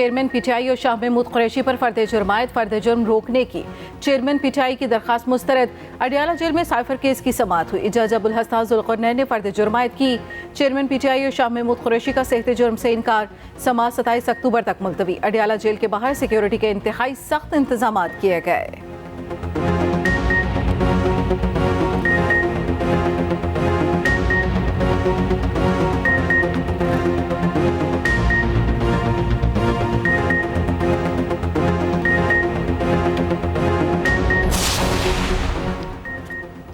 Chairman PTI और शाह महमूद कुरैशी पर फर्द जुर्मायत, फर्द जुर्म रोकने की चेयरमैन पीटीआई की दरखास्त मुस्तरद। अडियाला जेल में साइफर केस की समाअत हुई। जज अबुल हसन जुल्करनैन ने फर्द जुर्मायत की। चेयरमैन पीटीआई और शाह महमूद कुरैशी का सेहते जुर्म से इनकार। समाअत 27 अक्टूबर तक मुलतवी। अडियाला जेल के बाहर सिक्योरिटी के इंतहाई सख्त इंतजाम किए गए।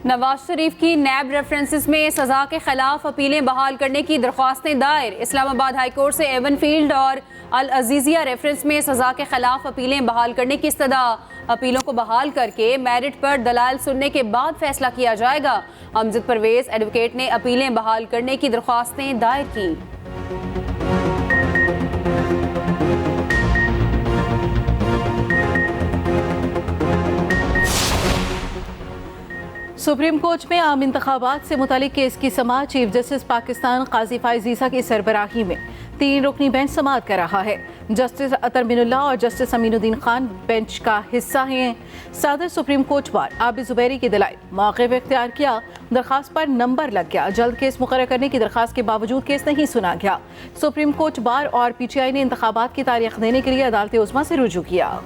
नवाज शरीफ की नैब रेफरेंसेस में सजा के खिलाफ अपीलें बहाल करने की दरख्वास्तें दायर। इस्लामाबाद हाई कोर्ट से एवन फील्ड और अल अजीजिया रेफरेंस में सजा के खिलाफ अपीलें बहाल करने की इस्तदा। अपीलों को बहाल करके मेरिट पर दलाल सुनने के बाद फैसला किया जाएगा। अमजद परवेज एडवोकेट ने अपीलें बहाल करने की दरख्वास्तें दायर की। सुप्रीम कोर्ट में आम इंतखाबात से मुतालिक केस की समाअत चीफ जस्टिस पाकिस्तान काजी फाइज ईसा की सरबराही में 3 रुकनी बेंच समाअत कर रहा है। जस्टिस अतर मिनुल्लाह और जस्टिस अमीनुद्दीन खान बेंच का हिस्सा हैं। सदर supreme court bar Abid Zubairi की दलाइल मौक़िफ़ इख्तियार किया। दरखास्त पर नंबर लग गया। जल्द केस मुकर्रर करने की दरखास्त के बावजूद केस नहीं सुना गया। सुप्रीम कोर्ट बार और पीटीआई ने इंतखाबात की तारीख देने के लिए अदालत उज़्मा से रुजू किया।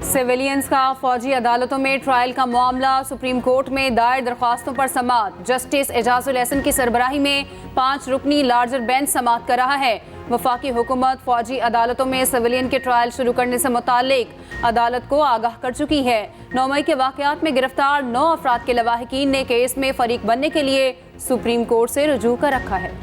सिविलियंस का फौजी अदालतों में ट्रायल का मामला। सुप्रीम कोर्ट में दायर दरख्वास्तों पर समाअत। जस्टिस एजाजुल एहसन की सरबराही में 5 रुकनी लार्जर बेंच समाअत कर रहा है। वफाकी हुकूमत फौजी अदालतों में सिविलियन के ट्रायल शुरू करने से मुतालिक अदालत को आगाह कर चुकी है। 9 मई के वाक़यात में गिरफ्तार 9 अफराद के लवाहिकीन ने केस में फरीक बनने के लिए सुप्रीम कोर्ट से रुजू कर रखा है।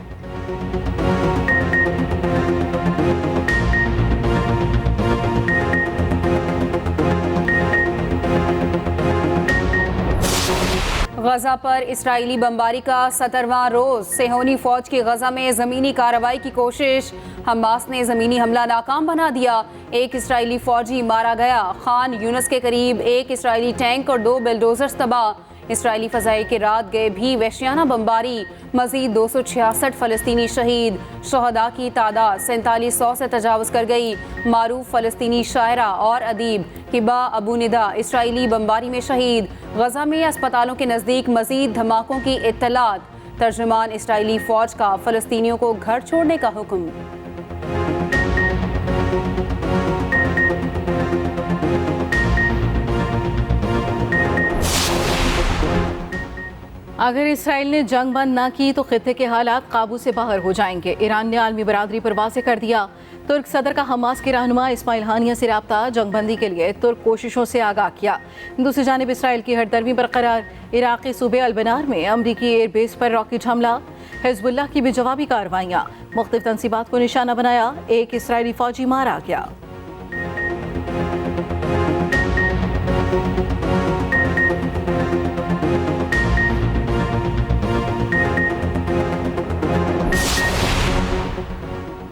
गजा पर इसराइली बमबारी का 17वां रोज। सेहोनी फौज की गजा में जमीनी कार्रवाई की कोशिश। हमास ने जमीनी हमला नाकाम बना दिया। 1 इसराइली फौजी मारा गया। खान यूनस के करीब 1 इसराइली टैंक और 2 बुलडोजर्स तबाह। इसराइली फ़ज़ाई के रात गए भी वहशियाना बमबारी। मज़ीद 266 फ़लस्तीनी शहीद। शहदा की तादाद 4700 से तजावज़ कर गई। मारूफ फ़लस्तीनी शायरा और अदीब हिबा अबू निदा इसराइली बमबारी में शहीद। गजा में अस्पतालों के नज़दीक मज़ीद धमाकों की इत्तलात। तर्जुमान इसराइली फ़ौज का फ़लस्तीनियों को घर छोड़ने का हुक्म। अगर इसराइल ने जंग बंद ना की तो खित्ते के हालात काबू से बाहर हो जाएंगे। ईरान ने आलमी बरादरी पर वाज़ेह कर दिया। तुर्क सदर का हमास के रहनुमा इस्माइल हानिया से राब्ता। जंगबंदी के लिए तुर्क कोशिशों से आगाह किया। दूसरी जानिब इसराइल की हरदर्मी बरकरार। इराक़ी सूबे अलबनार में अमरीकी एयरबेस पर रॉकेट हमला। हिज़्बुल्लाह की भी जवाबी कार्रवाइयाँ। मुख्तलिफ तंसीबात को निशाना बनाया। 1 इसराइली फौजी मारा गया।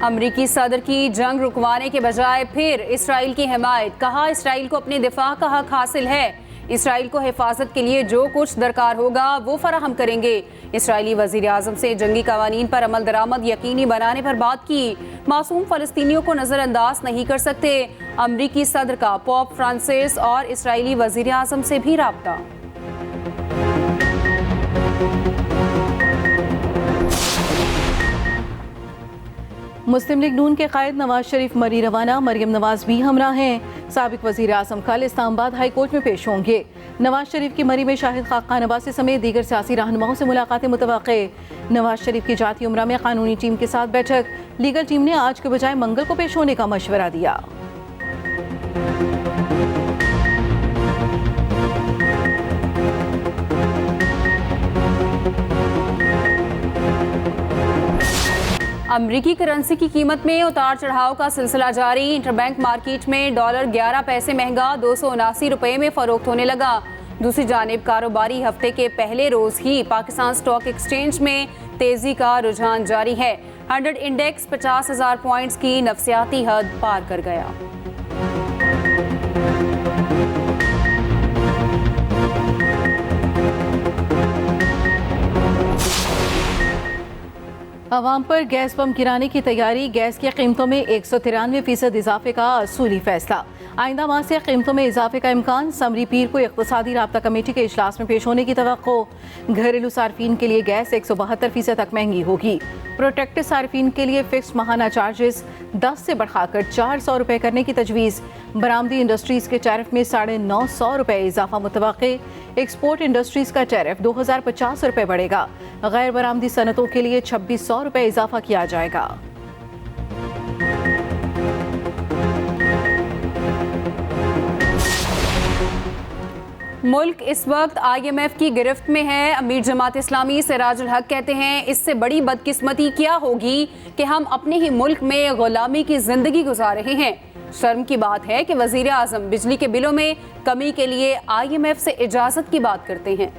अमरीकी सदर की जंग रुकवाने के बजाय फिर इसराइल की हिमायत। कहा इसराइल को अपने दिफा का हक हासिल है। इसराइल को हिफाजत के लिए जो कुछ दरकार होगा वो फराहम करेंगे। इसराइली वज़ीर आज़म से जंगी कवानीन पर अमल दरामद यकीनी बनाने पर बात की। मासूम फ़लस्तीनियों को नज़रअंदाज नहीं कर सकते। अमरीकी सदर का पोप फ्रांसिस और इसराइली वज़ीर आज़म से भी राब्ता। मुस्लिम लीग नून के कायद नवाज शरीफ मरी रवाना। मरियम नवाज भी हमरा हैं। साबिक वज़ीर आज़म कल इस्लामाबाद हाई कोर्ट में पेश होंगे। नवाज शरीफ की मरी में शाहिद खाकान अब्बासी समेत दीगर सियासी रहनुमाओं से मुलाकातें मुतवक्के। नवाज शरीफ की जाती उम्रा में कानूनी टीम के साथ बैठक। लीगल टीम ने आज के बजाय मंगल को पेश होने का मशवरा दिया। अमरीकी करेंसी की कीमत में उतार चढ़ाव का सिलसिला जारी। इंटरबैंक मार्केट में डॉलर 11 पैसे महंगा 279 रुपये में फरोख्त होने लगा। दूसरी जानिब कारोबारी हफ्ते के पहले रोज ही पाकिस्तान स्टॉक एक्सचेंज में तेजी का रुझान जारी है। 100 इंडेक्स 50,000 पॉइंट्स की नफसियाती हद पार कर गया। आवाम पर गैस बम गिराने की तैयारी, गैस की कीमतों में 193% इजाफे का असूली फैसला। आइंदा माह से कीमतों में इजाफे का इम्कान, समरी पीर को इक़्तिसादी राब्ता कमेटी के इजलास में पेश होने की तवक्को। घरेलू सार्फिन के लिए गैस 172% तक महंगी होगी। प्रोटेक्टेड सार्फिन के लिए फिक्स माहाना चार्जेस 10 से बढ़ाकर 400 रुपये करने की तजवीज़। बरामदी इंडस्ट्रीज़ के टैरिफ में 950 रुपये इजाफा मुतवक्के। एक्सपोर्ट इंडस्ट्रीज़ का टैरिफ 2050 रुपये बढ़ेगा। गैर बरामदी सनतों के लिए 2600 रुपये इजाफा किया जाएगा। मुल्क इस वक्त IMF की गिरफ्त में है। अमीर जमात इस्लामी सिराजुल हक कहते हैं, इससे बड़ी बदकिस्मती क्या होगी कि हम अपने ही मुल्क में गुलामी की जिंदगी गुजार रहे हैं। शर्म की बात है कि वजीर आजम बिजली के बिलों में कमी के लिए IMF से इजाजत की बात करते हैं।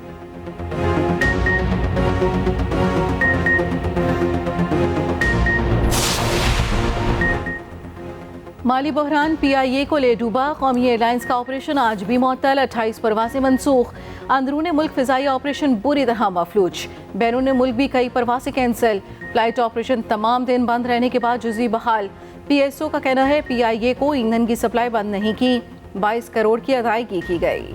माली बहरान PIA को ले डूबा। कौमी एयरलाइंस का ऑपरेशन आज भी मुअत्तल, 28 परवासें मनसूख। अंदरूनी मुल्क फिजाई ऑपरेशन बुरी तरह मफलूज। बैरून मुल्क भी कई परवासें कैंसिल। फ्लाइट ऑपरेशन तमाम दिन बंद रहने के बाद जुज़ी बहाल। PSO का कहना है PIA को ईंधन की सप्लाई बंद नहीं की, 22 करोड़ की अदायगी की गई।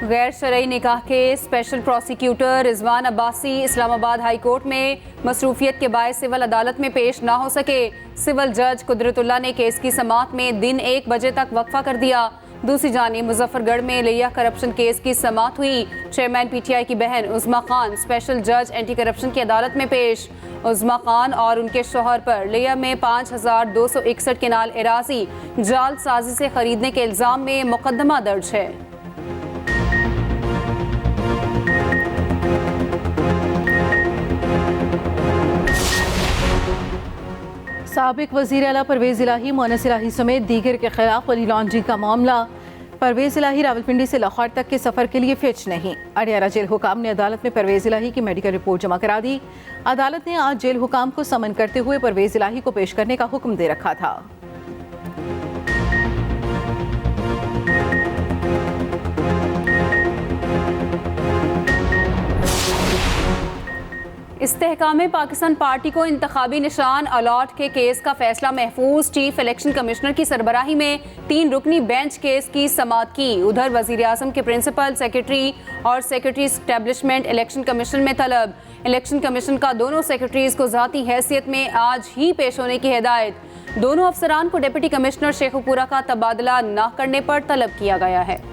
गैर शरई निकाह के special prosecutor Rizwan Abbasi Islamabad high court में मसरूफियत के बायस सिविल अदालत में पेश ना हो सके। सिविल जज कुदरतुल्लाह ने केस की समाअत में दिन 1 बजे तक वक्फा कर दिया। दूसरी जानिब मुजफ्फरगढ़ में लिया करप्शन केस की समाअत हुई। चेयरमैन PTI की बहन उज़्मा खान स्पेशल जज एंटी करप्शन की अदालत में पेश। उज़्मा खान और उनके शोहर पर लिया में 5261 केनाल एराजी जाल साजी से खरीदने के इल्जाम में मुकदमा दर्ज है। साबिक वज़ीर आला परवेज़ इलाही, मोनस इलाही समेत दीगर के खिलाफ मनी लॉन्ड्रिंग का मामला। परवेज़ इलाही रावलपिंडी से लाहौर तक के सफ़र के लिए फिच नहीं। अडियाला जेल हुकाम ने अदालत में परवेज़ इलाही की मेडिकल रिपोर्ट जमा करा दी। अदालत ने आज जेल हुकाम को समन करते हुए परवेज़ इलाही को पेश करने का हुक्म दे रखा था। इस्तेहकाम पाकिस्तान पार्टी को इंतखाबी निशान अलॉट के केस का फैसला महफूज। चीफ इलेक्शन कमिश्नर की सरबराही में 3 रुकनी बेंच केस की समाअत की। उधर वजीर आजम के प्रिंसिपल सेक्रेटरी और सेक्रेटरी एस्टेब्लिशमेंट इलेक्शन कमीशन में तलब। इलेक्शन कमीशन का दोनों सेक्रेटरीज को ज़ाती हैसियत में आज ही पेश होने की हिदायत। दोनों अफसरान को डिप्टी कमिश्नर शेखुपुरा का तबादला न करने पर तलब किया गया है।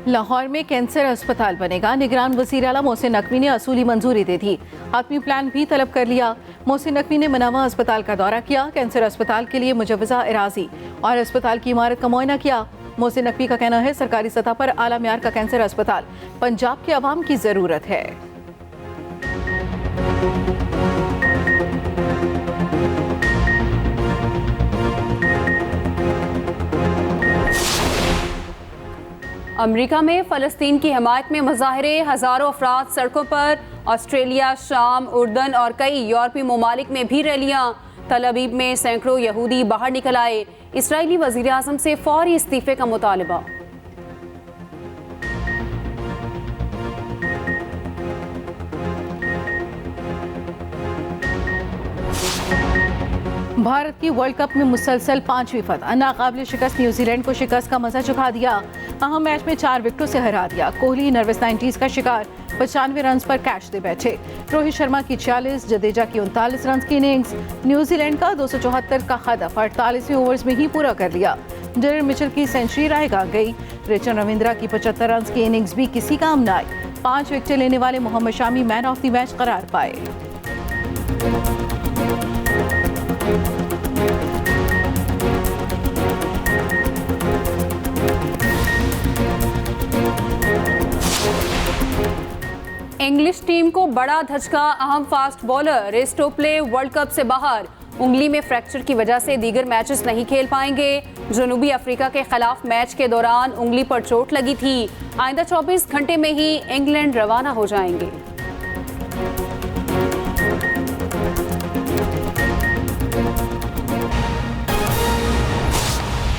लाहौर में कैंसर अस्पताल बनेगा। निगरान वज़ीर आला मोहसिन नकवी ने असूली मंजूरी दे दी। आत्मी प्लान भी तलब कर लिया। मोहसिन नकवी ने मनावा अस्पताल का दौरा किया। कैंसर अस्पताल के लिए मुजव्वज़ा इराज़ी और अस्पताल की इमारत का मुआयना किया। मोहसिन नकवी का कहना है सरकारी सतह पर आला म्यार का कैंसर अस्पताल पंजाब के अवाम की ज़रूरत है। अमेरिका में फ़लस्तीन की हिमायत में मुजाहरे, हज़ारों अफराद सड़कों पर। ऑस्ट्रेलिया, शाम, उर्दन और कई यूरोपीय ममालिक में भी रैलियाँ। तल अवीव में सैकड़ों यहूदी बाहर निकल आए। इसराइली वज़ीर आज़म से फौरी इस्तीफ़े का मुतालबा। भारत की वर्ल्ड कप में मुसलसल 5वीं फतह। नाकाबिल शिकस्त न्यूजीलैंड को शिकस्त का मजा चखा दिया। अहम मैच में 4 विकेटों से हरा दिया। कोहली नर्वस 90s का शिकार, 95 रन पर कैच दे बैठे। रोहित शर्मा की 46, जडेजा की 39 रन की इनिंग्स। न्यूजीलैंड का 274 का हदफ 48वें ओवर्स में ही पूरा कर लिया। डेरेन मिचेल की सेंचुरी रायगा गई। रिचर्ड रविंद्रा की 75 रन की इनिंग्स भी किसी काम न आई। 5 विकेटें लेने वाले Mohammed Shami man of the match करार पाए। इंग्लिश टीम को बड़ा धचका। अहम fast bowler Reece Topley World Cup से बाहर। उंगली में फ्रैक्चर की वजह से दीगर मैचेस नहीं खेल पाएंगे। जनूबी अफ्रीका के खिलाफ मैच के दौरान उंगली पर चोट लगी थी। आइंदा 24 घंटे में ही इंग्लैंड रवाना हो जाएंगे।